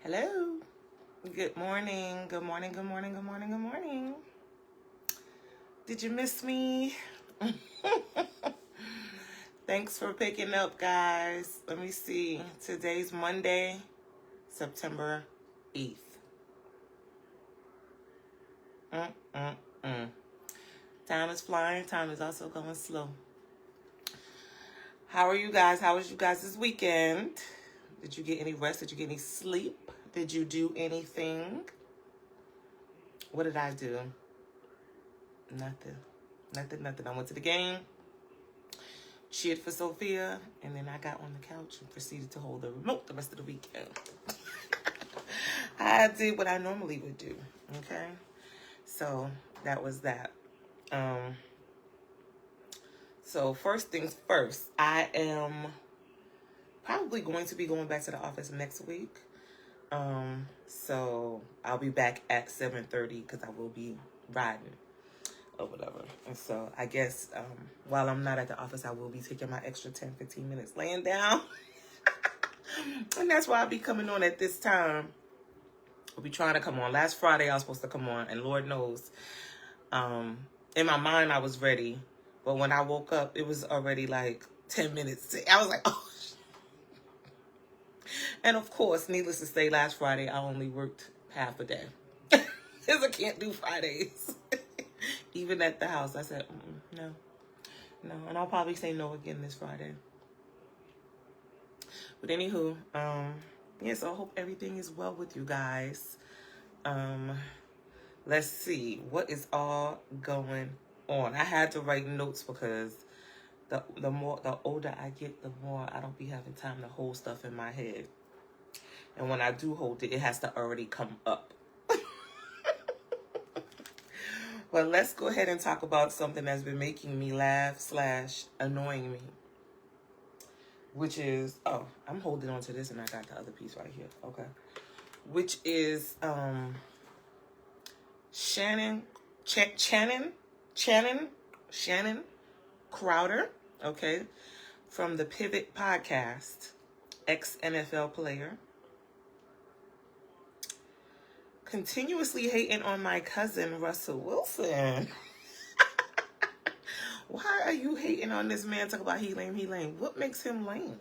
Hello. Good morning. Good morning. Good morning. Good morning. Good morning. Did you miss me? Thanks for picking up, guys. Let me see. Today's Monday, September 8th. Time is flying. Time is also going slow. How are you guys? How was you guys this weekend? Did you get any rest? Did you get any sleep? Did you do anything? What did I do? Nothing. I went to the game, cheered for Sophia, and then I got on the couch and proceeded to hold the remote the rest of the weekend. I did what I normally would do, okay? So that was that. So first things first, I am probably going to be going back to the office next week. So I'll be back at 7:30 because I will be riding or whatever. And so I guess while I'm not at the office, I will be taking my extra 10-15 minutes laying down. And that's why I'll be coming on at this time. I'll be trying to come on. Last Friday I was supposed to come on, and Lord knows, in my mind I was ready. But when I woke up, it was already like 10 minutes. I was like, oh. And of course, needless to say, last Friday, I only worked half a day. Because I can't do Fridays. Even at the house, I said, no. And I'll probably say no again this Friday. But anywho, so I hope everything is well with you guys. Let's see, what is all going on? I had to write notes because the older I get, the more I don't be having time to hold stuff in my head. And when I do hold it, it has to already come up. But let's go ahead and talk about something that's been making me laugh / annoying me. Which is, I'm holding on to this and I got the other piece right here. Okay. Which is Shannon Crowder, okay, from the Pivot podcast, ex-NFL player, continuously hating on my cousin, Russell Wilson. Why are you hating on this man? Talk about he lame. What makes him lame?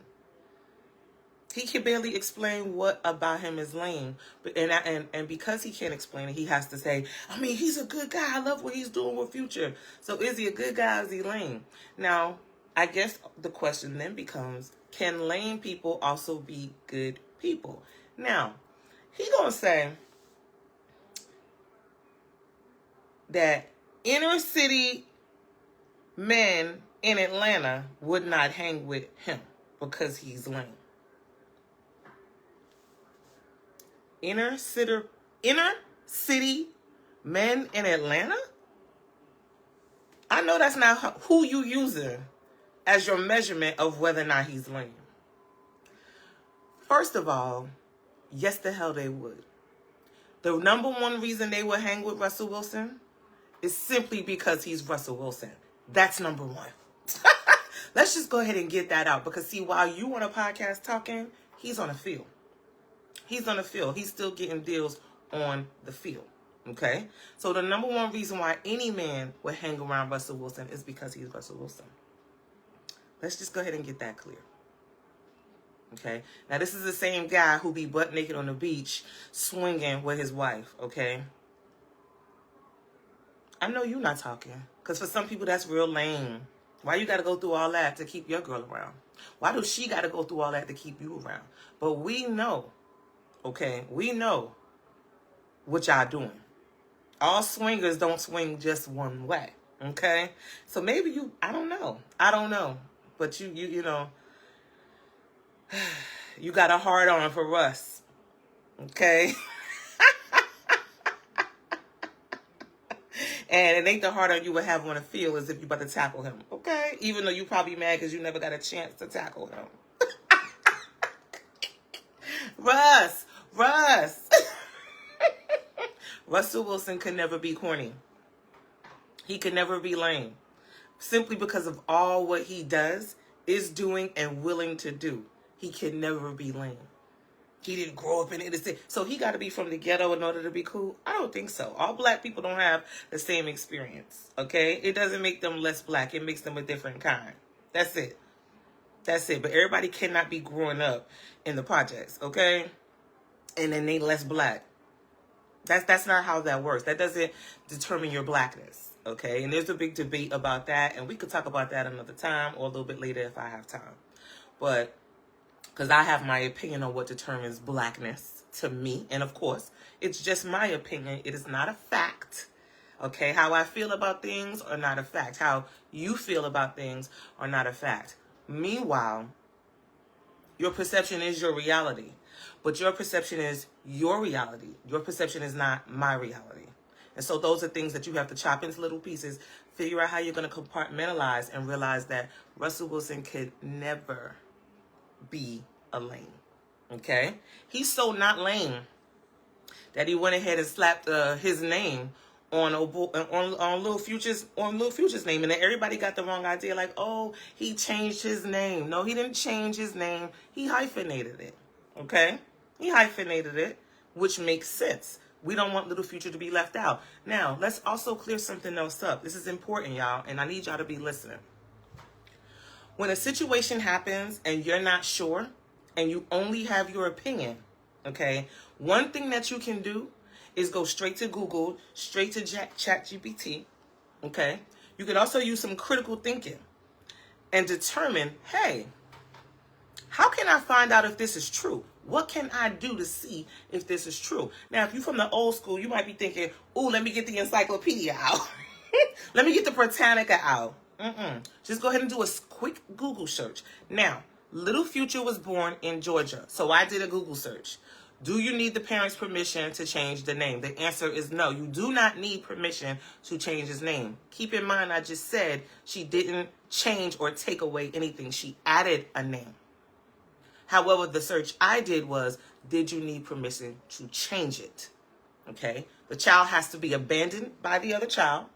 He can barely explain what about him is lame. But and because he can't explain it, he has to say, I mean, he's a good guy. I love what he's doing with Future. So is he a good guy or is he lame? Now, I guess the question then becomes, can lame people also be good people? Now, he gonna say that inner city men in Atlanta would not hang with him because he's lame. Inner city men in Atlanta? I know that's not who you using as your measurement of whether or not he's lame. First of all, yes, the hell they would. The number one reason they would hang with Russell Wilson is simply because he's Russell Wilson. That's number one. Let's just go ahead and get that out. Because see, while you on a podcast talking, he's on the field. He's on the field. He's still getting deals on the field. Okay? So the number one reason why any man would hang around Russell Wilson is because he's Russell Wilson. Let's just go ahead and get that clear. Okay? Now, this is the same guy who be butt naked on the beach swinging with his wife. Okay? I know you're not talking. Because for some people, that's real lame. Why you got to go through all that to keep your girl around? Why does she got to go through all that to keep you around? But we know, okay, we know what y'all doing. All swingers don't swing just one way, okay? So maybe you, I don't know. But you know, you got a hard on for Russ, okay? And it ain't the hard on you would have want to feel as if you about to tackle him, okay? Even though you probably mad because you never got a chance to tackle him. Russ. Russell Wilson could never be corny. He could never be lame. Simply because of all what he does, is doing, and willing to do. He can never be lame. He didn't grow up in it. So he got to be from the ghetto in order to be cool? I don't think so. All black people don't have the same experience, okay? It doesn't make them less black. It makes them a different kind. That's it. That's it. But everybody cannot be growing up in the projects, okay? And then they less black. That's not how that works. That doesn't determine your blackness, okay? And there's a big debate about that, and we could talk about that another time or a little bit later if I have time. But because I have my opinion on what determines blackness to me, and of course, it's just my opinion. It is not a fact, okay? How I feel about things are not a fact. How you feel about things are not a fact. Meanwhile, your perception is your reality. But your perception is your reality. Your perception is not my reality. And so those are things that you have to chop into little pieces, figure out how you're going to compartmentalize, and realize that Russell Wilson could never be a lame. Okay? He's so not lame that he went ahead and slapped his name on Lil Future's name, and then everybody got the wrong idea, like, oh, he changed his name. No, he didn't change his name. He hyphenated it. Okay? He hyphenated it, which makes sense. We don't want Little Future to be left out. Now, let's also clear something else up. This is important, y'all, and I need y'all to be listening. When a situation happens and you're not sure and you only have your opinion, okay, one thing that you can do is go straight to Google, straight to ChatGPT, okay? You could also use some critical thinking and determine, hey, how can I find out if this is true? What can I do to see if this is true? Now, if you're from the old school, you might be thinking, ooh, let me get the encyclopedia out. Let me get the Britannica out. Just go ahead and do a quick Google search. Now, Little Future was born in Georgia, so I did a Google search. Do you need the parents' permission to change the name? The answer is no. You do not need permission to change his name. Keep in mind, I just said she didn't change or take away anything. She added a name. However, the search I did was, did you need permission to change it? Okay. The child has to be abandoned by the other child.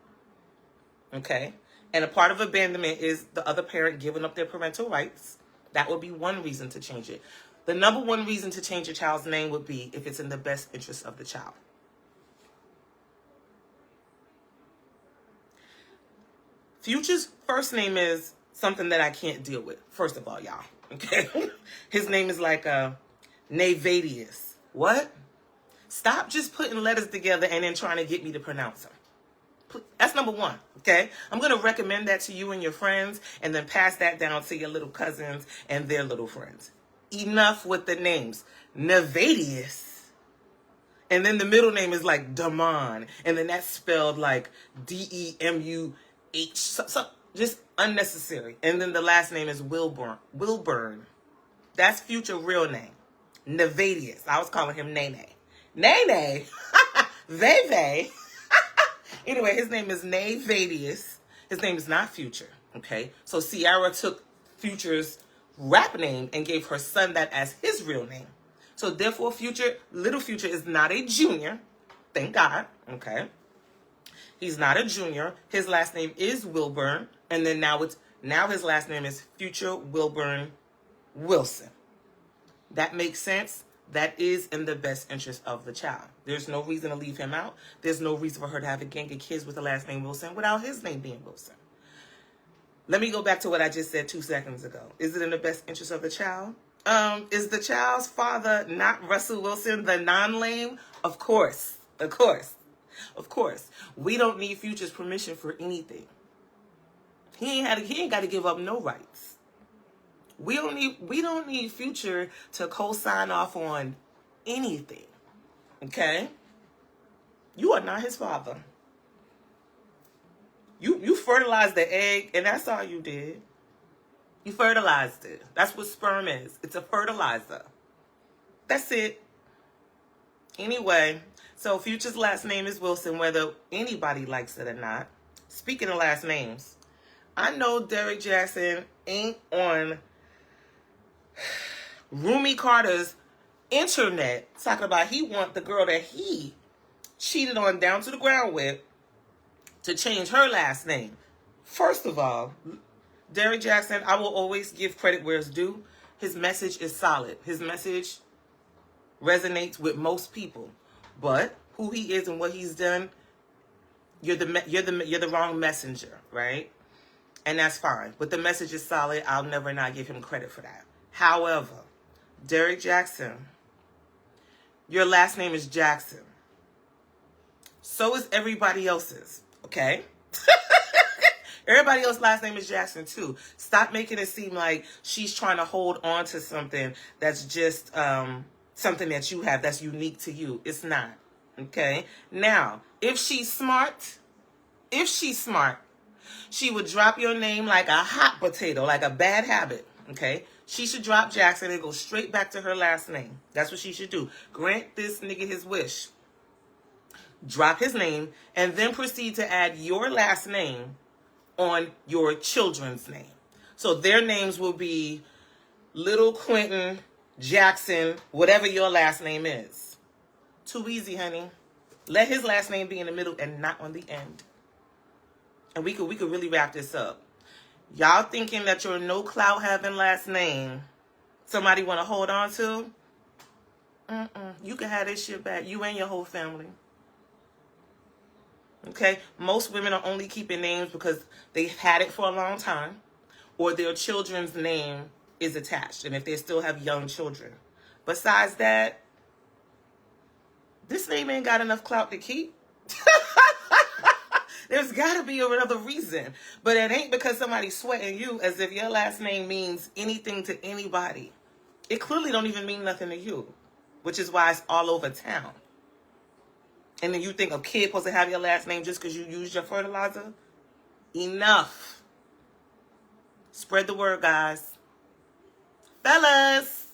Okay. And a part of abandonment is the other parent giving up their parental rights. That would be one reason to change it. The number one reason to change your child's name would be if it's in the best interest of the child. Future's first name is something that I can't deal with, first of all, y'all. Okay? His name is like Navadius. What? Stop just putting letters together and then trying to get me to pronounce them. That's number one, okay? I'm going to recommend that to you and your friends and then pass that down to your little cousins and their little friends. Enough with the names. Navadius. And then the middle name is like Damon. And then that's spelled like D-E-M-U-H. So just unnecessary. And then the last name is Wilburn. That's Future real name. Navadius. I was calling him Nene. Nene. Veve. Anyway, his name is Navadius. His name is not Future. Okay. So Ciara took Future's rap name and gave her son that as his real name. So therefore, Little Future is not a junior. Thank God. Okay. He's not a junior. His last name is Wilburn. And then now his last name is Future Wilburn Wilson. That makes sense. That is in the best interest of the child. There's no reason to leave him out. There's no reason for her to have a gang of kids with the last name Wilson without his name being Wilson. Let me go back to what I just said 2 seconds ago. Is it in the best interest of the child? Is the child's father not Russell Wilson, the non-lame? Of course. Of course. Of course. We don't need Future's permission for anything. He ain't got to give up no rights. We don't need Future to co-sign off on anything. Okay? You are not his father. You fertilized the egg, and that's all you did. You fertilized it. That's what sperm is. It's a fertilizer. That's it. Anyway, so Future's last name is Wilson, whether anybody likes it or not. Speaking of last names, I know Derrick Jackson ain't on Rumi Carter's internet talking about he want the girl that he cheated on down to the ground with to change her last name. First of all, Derrick Jackson, I will always give credit where it's due. His message is solid. His message resonates with most people. But who he is and what he's done, you're the wrong messenger, right? And that's fine. But the message is solid. I'll never not give him credit for that. However, Derrick Jackson, your last name is Jackson. So is everybody else's, okay? Everybody else's last name is Jackson too. Stop making it seem like she's trying to hold on to something that's just something that you have that's unique to you. It's not, okay? Now, if she's smart, she would drop your name like a hot potato, like a bad habit, okay? She should drop Jackson and go straight back to her last name. That's what she should do. Grant this nigga his wish. Drop his name and then proceed to add your last name on your children's name. So their names will be Little Quentin, Jackson, whatever your last name is. Too easy, honey. Let his last name be in the middle and not on the end. And we could really wrap this up. Y'all thinking that your no clout having last name somebody want to hold on to? You can have this shit back. You and your whole family. Okay? Most women are only keeping names because they've had it for a long time, or their children's name is attached, and if they still have young children. Besides that, this name ain't got enough clout to keep. There's got to be another reason. But it ain't because somebody's sweating you as if your last name means anything to anybody. It clearly don't even mean nothing to you, which is why it's all over town. And then you think a kid supposed to have your last name just because you used your fertilizer? Enough. Spread the word, guys. Fellas,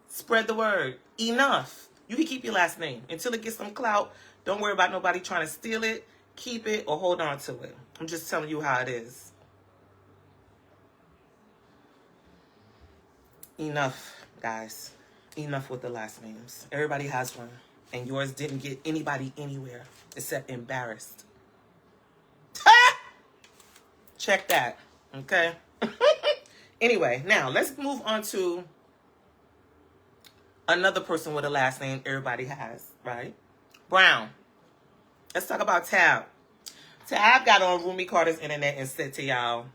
spread the word. Enough. You can keep your last name until it gets some clout. Don't worry about nobody trying to steal it, keep it, or hold on to it. I'm just telling you how it is. Enough, guys. Enough with the last names. Everybody has one. And yours didn't get anybody anywhere except embarrassed. Check that. Okay? Anyway, now let's move on to another person with a last name everybody has, right? Brown. Let's talk about Tab. Tab got on Rumi Carter's internet and said to y'all,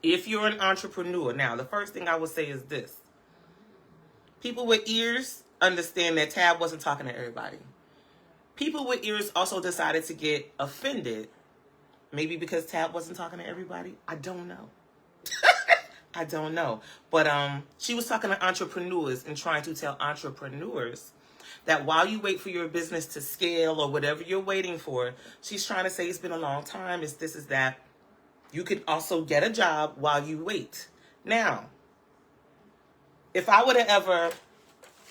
if you're an entrepreneur, now the first thing I would say is this. People with ears understand that Tab wasn't talking to everybody. People with ears also decided to get offended. Maybe because Tab wasn't talking to everybody. I don't know. I don't know. But she was talking to entrepreneurs and trying to tell entrepreneurs that while you wait for your business to scale or whatever you're waiting for, she's trying to say it's been a long time, it's this, is that. You could also get a job while you wait. Now, if I were to ever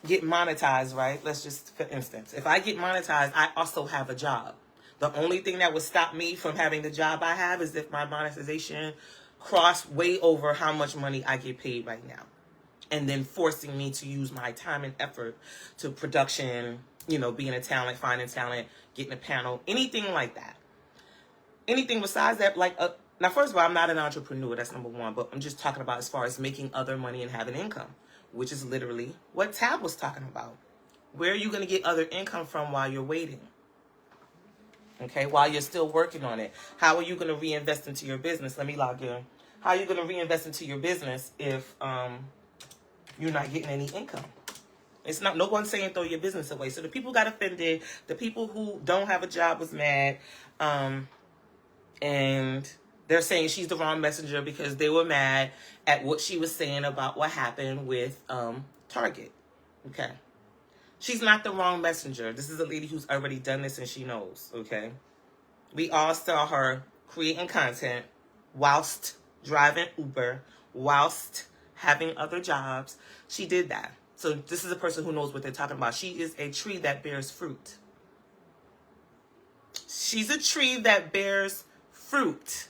get monetized, right? Let's just, for instance, if I get monetized, I also have a job. The only thing that would stop me from having the job I have is if my monetization crossed way over how much money I get paid right now. And then forcing me to use my time and effort to production, you know, being a talent, finding talent, getting a panel, anything like that. Anything besides that, like, now, first of all, I'm not an entrepreneur, that's number one, but I'm just talking about as far as making other money and having income, which is literally what Tab was talking about. Where are you going to get other income from while you're waiting? Okay, while you're still working on it. How are you going to reinvest into your business? Let me log in. How are you going to reinvest into your business if you're not getting any income? It's not, no one's saying throw your business away. So the people got offended. The people who don't have a job was mad. And they're saying she's the wrong messenger because they were mad at what she was saying about what happened with Target. Okay. She's not the wrong messenger. This is a lady who's already done this and she knows, okay? We all saw her creating content whilst driving Uber, whilst having other jobs. She did that. So this is a person who knows what they're talking about. She is a tree that bears fruit. She's a tree that bears fruit.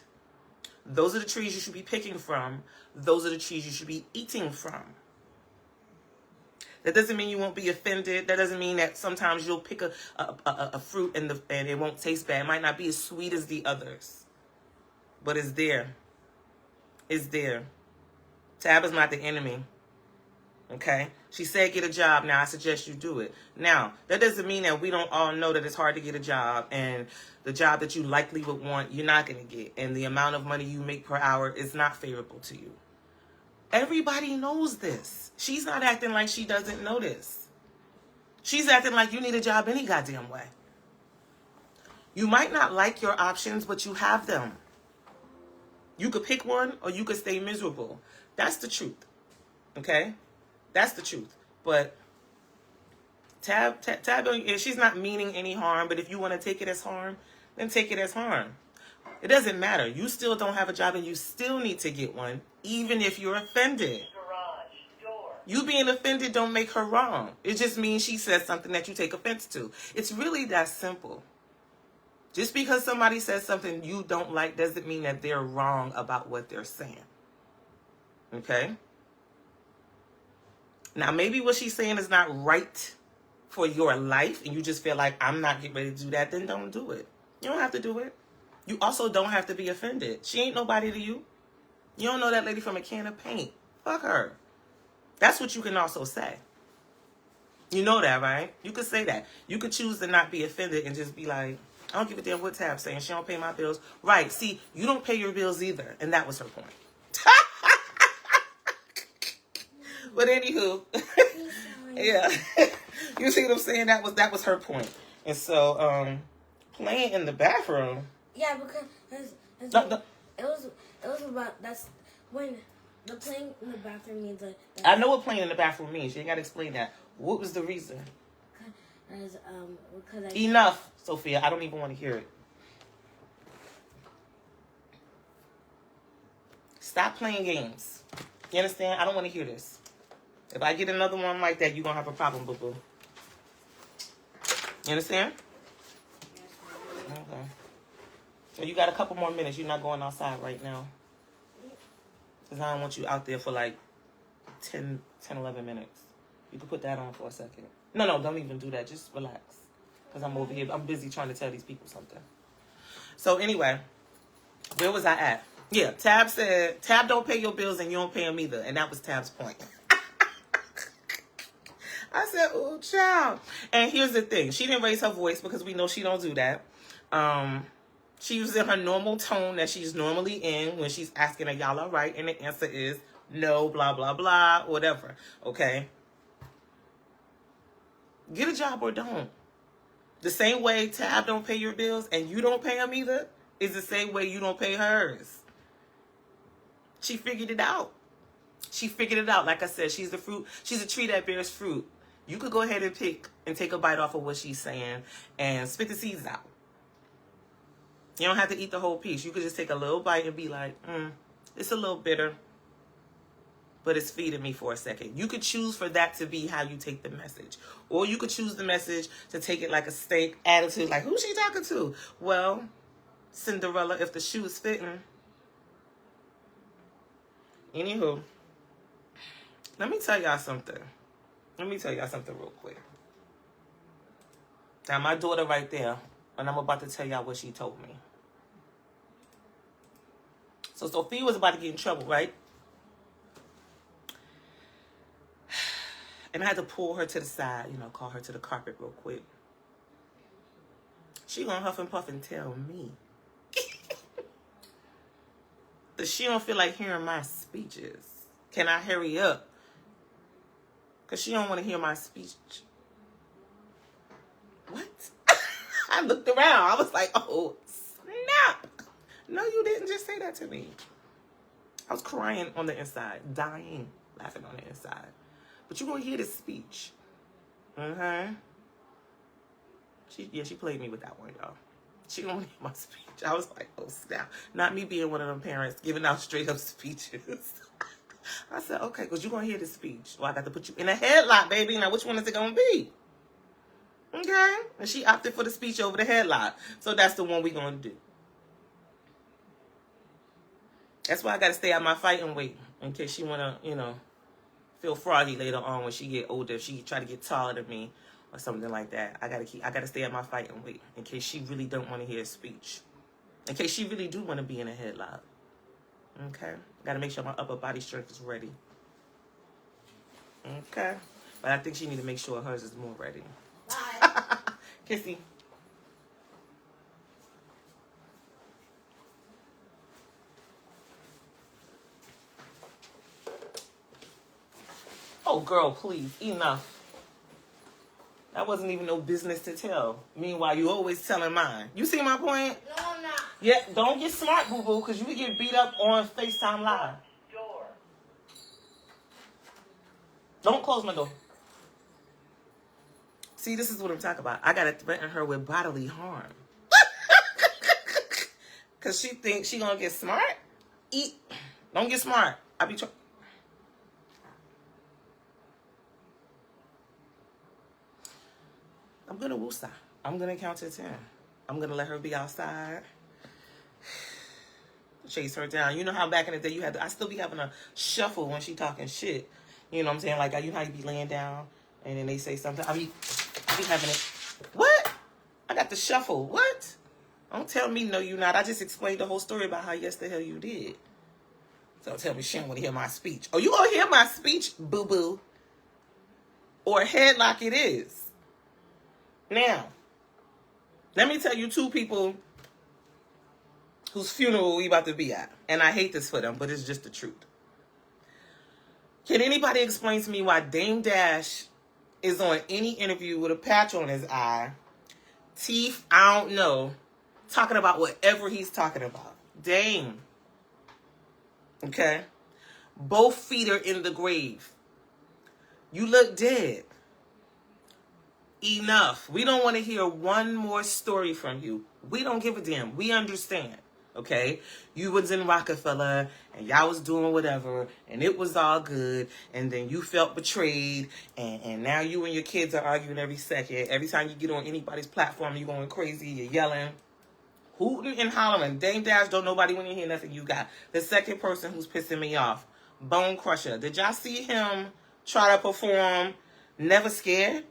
Those are the trees you should be picking from. Those are the trees you should be eating from. That doesn't mean you won't be offended. That doesn't mean that sometimes you'll pick a fruit and it won't taste bad. It might not be as sweet as the others. But it's there. It's there. Tab is not the enemy. Okay? She said get a job. Now, I suggest you do it. Now, that doesn't mean that we don't all know that it's hard to get a job, and the job that you likely would want, you're not going to get. And the amount of money you make per hour is not favorable to you. Everybody knows this. She's not acting like she doesn't know this. She's acting like you need a job any goddamn way. You might not like your options, but you have them. You could pick one or you could stay miserable. That's the truth. Okay? That's the truth. But Tab, she's not meaning any harm, but if you want to take it as harm, then take it as harm. It doesn't matter. You still don't have a job and you still need to get one, even if you're offended. You being offended don't make her wrong. It just means she says something that you take offense to. It's really that simple. Just because somebody says something you don't like doesn't mean that they're wrong about what they're saying. Okay? Now, maybe what she's saying is not right for your life, and you just feel like, I'm not getting ready to do that, then don't do it. You don't have to do it. You also don't have to be offended. She ain't nobody to you. You don't know that lady from a can of paint. Fuck her. That's what you can also say. You know that, right? You could say that. You could choose to not be offended and just be like, I don't give a damn what Tab's saying. She don't pay my bills. Right. See, you don't pay your bills either. And that was her point. But anywho, yeah. You see what I'm saying? That was her point. And so, playing in the bathroom. Yeah, because it was about, that's when the playing in the bathroom means like. I know what playing in the bathroom means. You ain't got to explain that. What was the reason? Because Enough, Sophia. I don't even want to hear it. Stop playing games. You understand? I don't want to hear this. If I get another one like that, you're going to have a problem, boo-boo. You understand? Okay. So you got a couple more minutes. You're not going outside right now. Because I don't want you out there for like 10, 11 minutes. You can put that on for a second. No, don't even do that. Just relax. Because I'm over here. I'm busy trying to tell these people something. So anyway, where was I at? Yeah, Tab said, Tab don't pay your bills and you don't pay them either. And that was Tab's point. I said, oh, child. And here's the thing. She didn't raise her voice because we know she don't do that. She was in her normal tone that she's normally in when she's asking, are y'all all right? And the answer is no, blah, blah, blah, whatever. Okay? Get a job or don't. The same way Tab don't pay your bills and you don't pay them either is the same way you don't pay hers. She figured it out. She figured it out. Like I said, she's the fruit. She's a tree that bears fruit. You could go ahead and pick and take a bite off of what she's saying and spit the seeds out. You don't have to eat the whole piece. You could just take a little bite and be like, it's a little bitter, but it's feeding me for a second. You could choose for that to be how you take the message. Or you could choose the message to take it like a steak attitude, like, who's she talking to? Well, Cinderella, if the shoe is fitting. Anywho, let me tell y'all something. Let me tell y'all something real quick. Now, my daughter right there, and I'm about to tell y'all what she told me. So, Sophia was about to get in trouble, right? And I had to pull her to the side, call her to the carpet real quick. She gonna huff and puff and tell me that she don't feel like hearing my speeches. Can I hurry up? Because she don't want to hear my speech. What? I looked around. I was like, oh, snap. No, you didn't just say that to me. I was crying on the inside, dying, laughing on the inside. But you're going to hear this speech. She played me with that one, y'all. She don't want to hear my speech. I was like, oh, snap. Not me being one of them parents giving out straight up speeches. I said, okay, because you're going to hear this speech. Well, I got to put you in a headlock, baby. Now, which one is it going to be? Okay? And she opted for the speech over the headlock. So that's the one we're going to do. That's why I got to stay out my fighting weight in case she want to, feel froggy later on when she get older. If she try to get taller than me or something like that. I got to stay at my fighting weight in case she really don't want to hear a speech. In case she really do want to be in a headlock. Okay? Got to make sure my upper body strength is ready. Okay. But I think she need to make sure hers is more ready. Bye. Kissy. Oh, girl, please. Enough. That wasn't even no business to tell. Meanwhile, you always telling mine. You see my point? No, I'm not. Yeah, don't get smart, boo-boo, because you could get beat up on FaceTime Live. Door. Don't close my door. See, this is what I'm talking about. I got to threaten her with bodily harm. Because she thinks she going to get smart. Eat. Don't get smart. I be trying. I'm going to woosah. I'm going to count to 10. I'm going to let her be outside. Chase her down. You know how back in the day you had to, I still be having a shuffle when she talking shit. You know what I'm saying? Like, you know how you be laying down and then they say something. I be having it. What? I got the shuffle. What? Don't tell me no you not. I just explained the whole story about how yes the hell you did. So tell me she don't want to hear my speech. Oh, you gonna hear my speech, boo-boo? Or headlock it is. Now, let me tell you two people whose funeral we about to be at. And I hate this for them, but it's just the truth. Can anybody explain to me why Dame Dash is on any interview with a patch on his eye, teeth, I don't know, talking about whatever he's talking about? Dame. Okay? Both feet are in the grave. You look dead. Enough. We don't want to hear one more story from you. We don't give a damn. We understand. Okay? You was in Rockefeller and y'all was doing whatever and it was all good and then you felt betrayed and now you and your kids are arguing every second. Every time you get on anybody's platform, you're going crazy, you're yelling, hooting and hollering. Dame Dash, don't nobody want to hear nothing you got. The second person who's pissing me off, Bone Crusher. Did y'all see him try to perform Never Scared?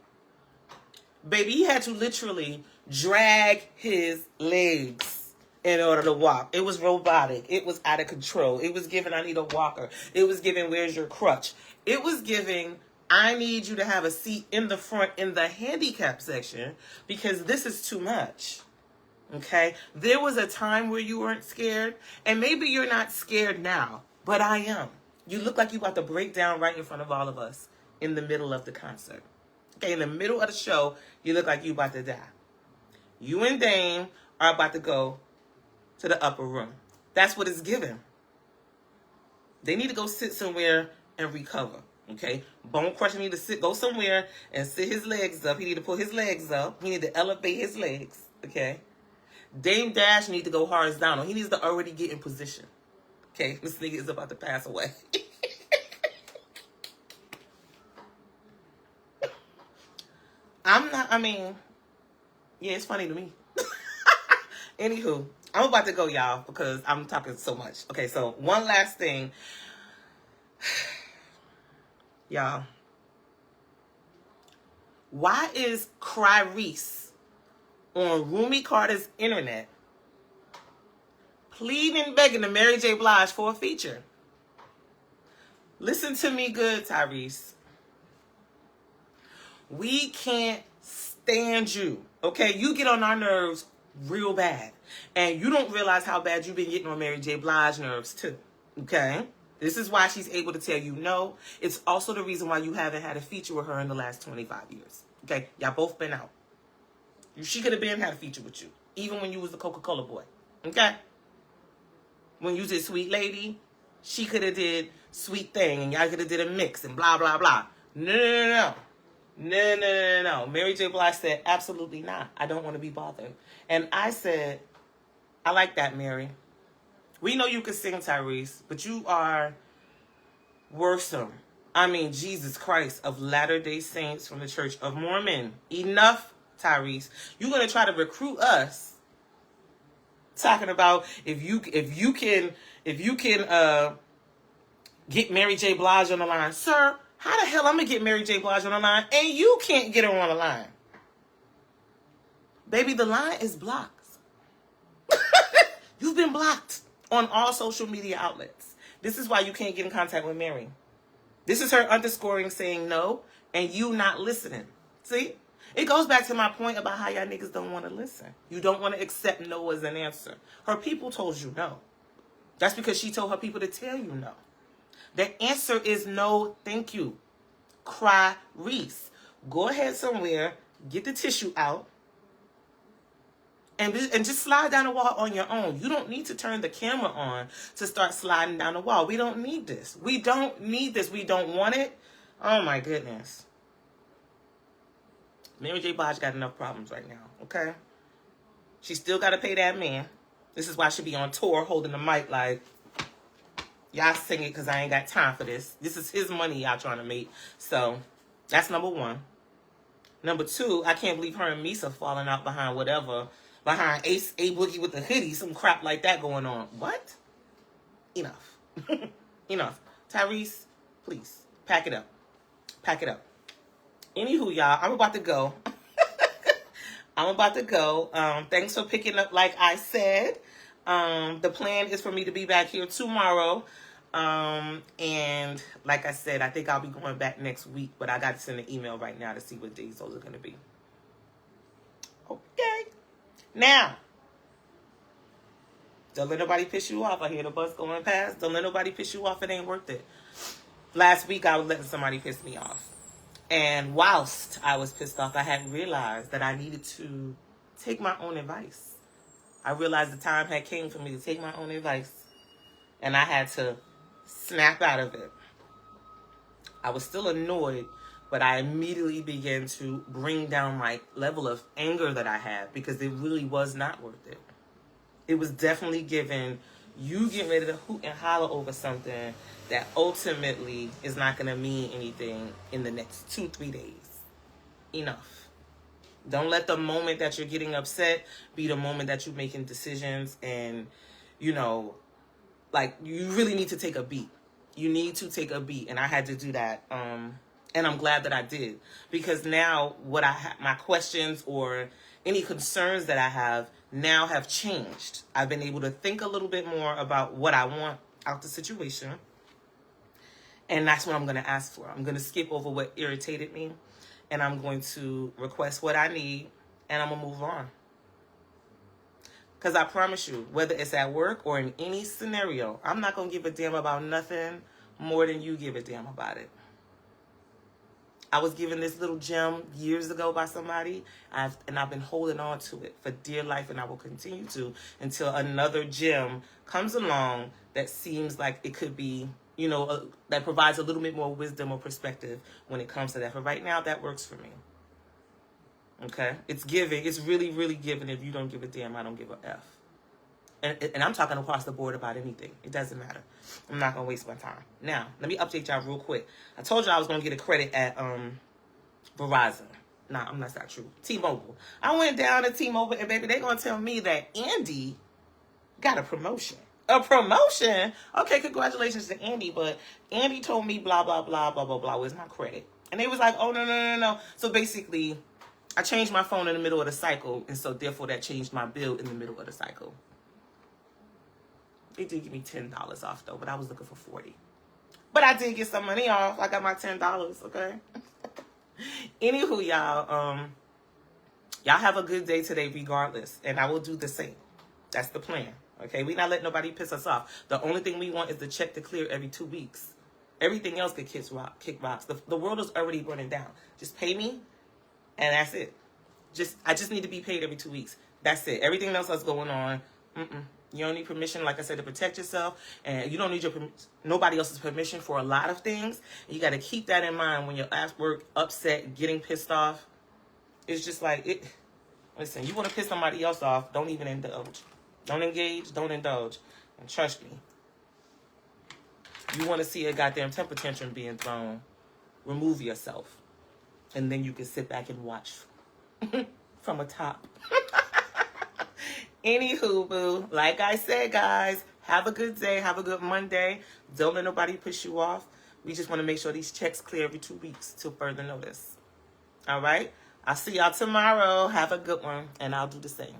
Baby, he had to literally drag his legs in order to walk. It was robotic. It was out of control. It was giving, I need a walker. It was giving, where's your crutch? It was giving, I need you to have a seat in the front in the handicap section because this is too much. Okay? There was a time where you weren't scared, and maybe you're not scared now, but I am. You look like you about to break down right in front of all of us in the middle of the concert. Okay, in the middle of the show, you look like you about to die. You and Dame are about to go to the upper room. That's what it's given. They need to go sit somewhere and recover. Okay? Bone Crusher need to go somewhere and sit his legs up. He need to put his legs up. He need to elevate his legs. Okay? Dame Dash need to go horizontal. He needs to already get in position. Okay? This nigga is about to pass away. Yeah, it's funny to me. Anywho, I'm about to go, y'all, because I'm talking so much. Okay, so one last thing. Y'all. Why is Cryreese on Rumi Carter's internet pleading, begging to Mary J. Blige for a feature? Listen to me good, Tyrese. We can't stand you, okay? You get on our nerves real bad. And you don't realize how bad you've been getting on Mary J. Blige's nerves, too, okay? This is why she's able to tell you no. It's also the reason why you haven't had a feature with her in the last 25 years, okay? Y'all both been out. She could have been had a feature with you, even when you was the Coca-Cola boy, okay? When you did Sweet Lady, she could have did Sweet Thing, and y'all could have did a mix and blah, blah, blah. No. No. Mary J. Blige said, absolutely not. I don't want to be bothered. And I said, I like that, Mary. We know you can sing, Tyrese, but you are worrisome. I mean, Jesus Christ, of Latter-day Saints from the Church of Mormon. Enough, Tyrese. You're going to try to recruit us talking about if you can get Mary J. Blige on the line. Sir, how the hell I'm going to get Mary J. Blige on the line and you can't get her on the line? Baby, the line is blocked. You've been blocked on all social media outlets. This is why you can't get in contact with Mary. This is her underscoring saying no and you not listening. See? It goes back to my point about how y'all niggas don't want to listen. You don't want to accept no as an answer. Her people told you no. That's because she told her people to tell you no. The answer is no, thank you. Cry Reese. Go ahead somewhere, get the tissue out, and just slide down the wall on your own. You don't need to turn the camera on to start sliding down the wall. We don't need this. We don't need this. We don't want it. Oh my goodness. Mary J. Blige got enough problems right now, okay? She still got to pay that man. This is why she be on tour holding the mic like, y'all sing it because I ain't got time for this. This is his money y'all trying to make. So that's number one. Number two, I can't believe her and Misa falling out behind whatever. Behind Ace A Boogie with the hoodie. Some crap like that going on. What? Enough. Enough. Tyrese, please. Pack it up. Pack it up. Anywho, y'all, I'm about to go. I'm about to go. Thanks for picking up like I said. The plan is for me to be back here tomorrow. And like I said, I think I'll be going back next week, but I got to send an email right now to see what days those are going to be. Okay. Now, don't let nobody piss you off. I hear the bus going past. Don't let nobody piss you off. It ain't worth it. Last week, I was letting somebody piss me off. And whilst I was pissed off, I hadn't realized that I needed to take my own advice. I realized the time had came for me to take my own advice. And I had to snap out of it. I was still annoyed, but I immediately began to bring down my level of anger that I had because it really was not worth it. It was definitely given you getting ready to hoot and holler over something that ultimately is not going to mean anything in the next 2-3 days. Enough. Don't let the moment that you're getting upset be the moment that you're making decisions and, you know, like, you really need to take a beat. You need to take a beat. And I had to do that. And I'm glad that I did. Because now my questions or any concerns that I have now have changed. I've been able to think a little bit more about what I want out the situation. And that's what I'm going to ask for. I'm going to skip over what irritated me. And I'm going to request what I need. And I'm going to move on. Because I promise you, whether it's at work or in any scenario, I'm not going to give a damn about nothing more than you give a damn about it. I was given this little gem years ago by somebody, and I've been holding on to it for dear life, and I will continue to until another gem comes along that seems like it could be, you know, that provides a little bit more wisdom or perspective when it comes to that. But right now, that works for me. Okay? It's giving. It's really, really giving. If you don't give a damn, I don't give a F. And I'm talking across the board about anything. It doesn't matter. I'm not going to waste my time. Now, let me update y'all real quick. I told y'all I was going to get a credit at Verizon. Nah, that's not true. T-Mobile. I went down to T-Mobile, and baby, they're going to tell me that Andy got a promotion. A promotion? Okay, congratulations to Andy, but Andy told me blah, blah, blah, blah, blah, blah. Where's my credit? And they was like, oh, no. So basically, I changed my phone in the middle of the cycle, and so therefore that changed my bill in the middle of the cycle. They did give me $10 off, though, but I was looking for $40. But I did get some money off. I got my $10, okay? Anywho, y'all, y'all have a good day today regardless, and I will do the same. That's the plan, okay? We not letting nobody piss us off. The only thing we want is the check to clear every 2 weeks. Everything else could kick rocks. The world is already running down. Just pay me, and that's it. I just need to be paid every 2 weeks. That's it. Everything else that's going on, You don't need permission, like I said, to protect yourself. And you don't need nobody else's permission for a lot of things. And you got to keep that in mind when you're at work, upset, getting pissed off. It's just like, listen, you want to piss somebody else off, don't even indulge. Don't engage, don't indulge. And trust me, you want to see a goddamn temper tantrum being thrown, remove yourself. And then you can sit back and watch from atop. Anywho, boo, like I said, guys, have a good day. Have a good Monday. Don't let nobody push you off. We just want to make sure these checks clear every 2 weeks till further notice. All right? I'll see y'all tomorrow. Have a good one, and I'll do the same.